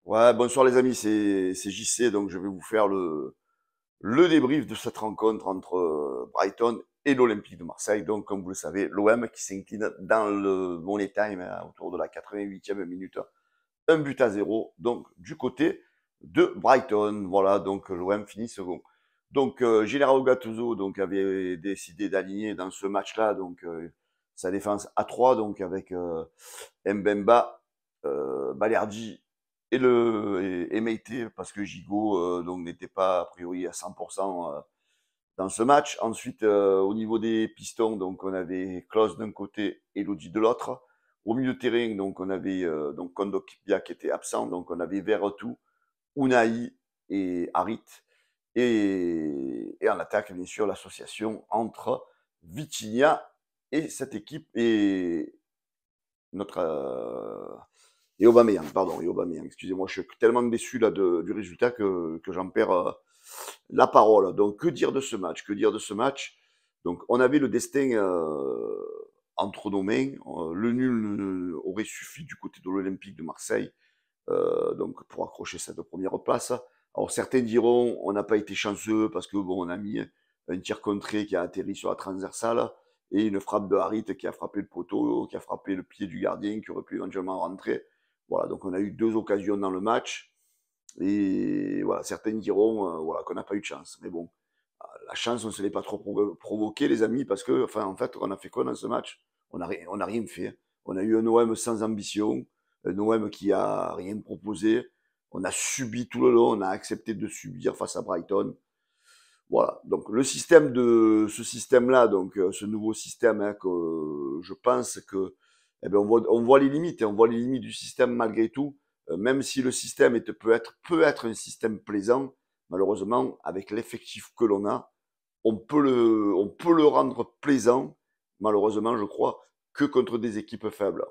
Ouais, bonsoir les amis, c'est JC, donc je vais vous faire le débrief de cette rencontre entre Brighton et l'Olympique de Marseille. Donc, comme vous le savez, l'OM qui s'incline dans le Money Time autour de la 88e minute, 1-0, donc du côté de Brighton. Voilà, donc l'OM finit second. Donc, Gennaro Gattuso donc, avait décidé d'aligner dans ce match-là donc sa défense à 3, donc avec Mbemba, Balerdi et Meite, parce que Gigot donc n'était pas a priori à 100% dans ce match. Ensuite, au niveau des pistons, donc on avait Klose d'un côté et Lodi de l'autre. Au milieu de terrain, donc on avait donc Kondogbia qui était absent, donc on avait Verretou, Unai et Harit. Et en attaque, bien sûr, l'association entre Vitinha et cette équipe et notre et Aubameyang, pardon, et Aubameyang, excusez-moi, je suis tellement déçu là du résultat que j'en perds la parole. Donc, que dire de ce match? Que dire de ce match? Donc, on avait le destin entre nos mains. Le nul aurait suffi du côté de l'Olympique de Marseille, donc pour accrocher cette première place. Alors, certains diront, on n'a pas été chanceux parce que bon, on a mis un tir contré qui a atterri sur la transversale et une frappe de Harit qui a frappé le poteau, qui a frappé le pied du gardien, qui aurait pu éventuellement rentrer. Voilà, donc on a eu deux occasions dans le match. Et voilà, certains diront voilà, qu'on n'a pas eu de chance. Mais bon, la chance, on ne se l'est pas trop provoqué, les amis, parce que, enfin, en fait, on a fait quoi dans ce match? On n'a rien fait. On a eu un OM sans ambition, un OM qui a rien proposé. On a subi tout le long, on a accepté de subir face à Brighton. Voilà. Donc le système de ce système-là, donc ce nouveau système, hein, que je pense que, eh ben, on voit les limites, hein, on voit les limites du système malgré tout. Même si le système peut être un système plaisant, malheureusement, avec l'effectif que l'on a, on peut le rendre plaisant, malheureusement, je crois, que contre des équipes faibles.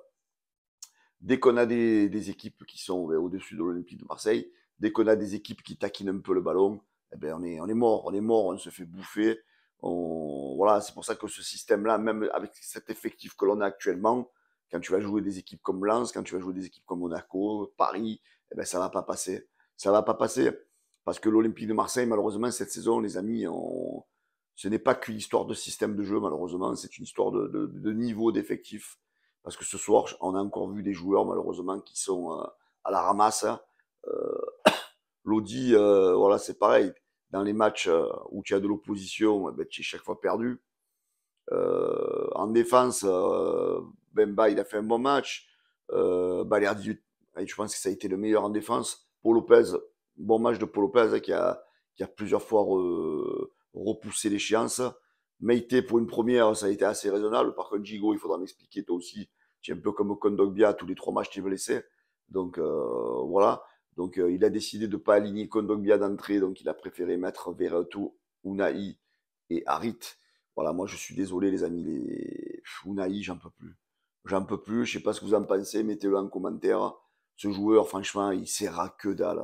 Dès qu'on a des équipes qui sont au-dessus de l'Olympique de Marseille, dès qu'on a des équipes qui taquinent un peu le ballon, eh ben on est mort, on se fait bouffer. Voilà, c'est pour ça que ce système-là, même avec cet effectif que l'on a actuellement, quand tu vas jouer des équipes comme Lens, quand tu vas jouer des équipes comme Monaco, Paris, eh ben ça va pas passer. Ça va pas passer parce que l'Olympique de Marseille, malheureusement, cette saison, les amis, ce n'est pas qu'une histoire de système de jeu, malheureusement, c'est une histoire de niveau d'effectif. Parce que ce soir, on a encore vu des joueurs, malheureusement, qui sont à la ramasse. Hein. Euh, Lodi, voilà, c'est pareil. Dans les matchs où tu as de l'opposition, ben, tu es chaque fois perdu. En défense, Bemba, il a fait un bon match. Balerdi, je pense que ça a été le meilleur en défense. Paul Lopez, bon match de Paul Lopez qui a plusieurs fois repoussé l'échéance. Meite, pour une première, ça a été assez raisonnable. Par contre, Gigo, il faudra m'expliquer, toi aussi. Tu es un peu comme Kondogbia, tous les trois matchs, tu es blessé. Donc, voilà. Donc, il a décidé de ne pas aligner Kondogbia d'entrée. Donc, il a préféré mettre Verretou, Unai et Harit. Voilà, moi je suis désolé les amis, les Unai, j'en peux plus. J'en peux plus, je sais pas ce que vous en pensez, mettez-le en commentaire. Ce joueur, franchement, il sert à que dalle.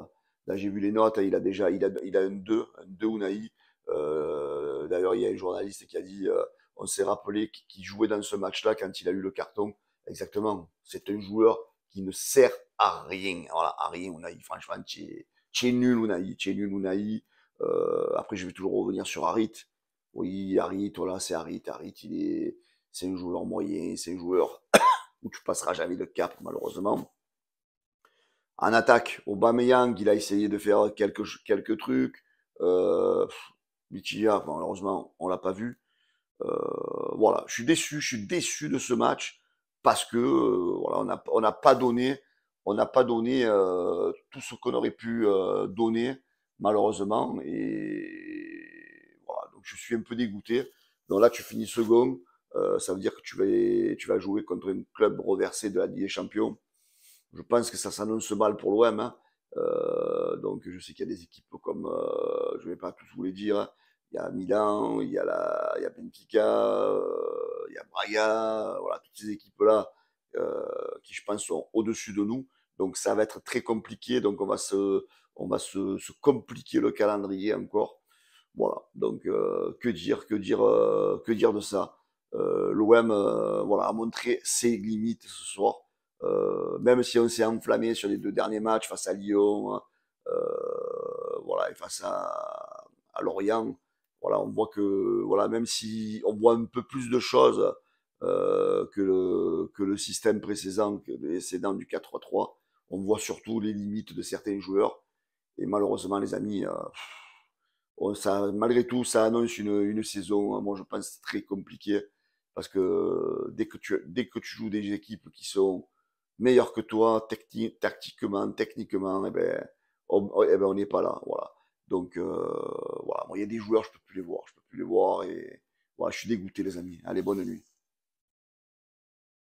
Là, j'ai vu les notes, il a déjà, il a un 2 Unai. D'ailleurs, il y a un journaliste qui a dit, on s'est rappelé qu'il jouait dans ce match-là quand il a eu le carton. Exactement, c'est un joueur qui ne sert à rien. Voilà, à rien, Unai. Franchement, tu es nul, Unai. Tu es nul, Unai. Après, je vais toujours revenir sur Harit. Oui, Harit, voilà, c'est Harit. Harit, c'est un joueur moyen, c'est un joueur où tu passeras jamais de cap, malheureusement. En attaque, Aubameyang, il a essayé de faire quelques trucs. Euh, Vitinha, malheureusement, on l'a pas vu. Voilà, je suis déçu de ce match parce que voilà, on n'a pas donné, on n'a pas donné tout ce qu'on aurait pu donner malheureusement et voilà, donc je suis un peu dégoûté. Donc là, tu finis second, ça veut dire que tu vas jouer contre un club reversé de la Ligue des Champions. Je pense que ça s'annonce mal pour l'OM. Hein. Donc je sais qu'il y a des équipes comme, je ne vais pas tous vous les dire, hein. Il y a Milan, il y a Benfica, il y a Braga, voilà, toutes ces équipes-là qui, je pense, sont au-dessus de nous. Donc ça va être très compliqué. Donc se compliquer le calendrier encore. Voilà. Donc que dire de ça? L'OM, voilà, a montré ses limites ce soir. Même si on s'est enflammé sur les 2 derniers matchs face à Lyon, voilà, et face à Lorient, voilà, on voit que, voilà, même si on voit un peu plus de choses que le système précédent, que les précédents du 4-3-3, on voit surtout les limites de certains joueurs. Et malheureusement, les amis, ça, malgré tout, ça annonce une saison, moi je pense, très compliquée. Parce que dès que tu joues des équipes qui sont meilleures que toi, tactiquement, techniquement, eh ben, on n'est pas là. Voilà. Donc, voilà, moi, il y a des joueurs, je peux plus les voir. Je peux plus les voir. Et voilà, je suis dégoûté, les amis. Allez, bonne nuit.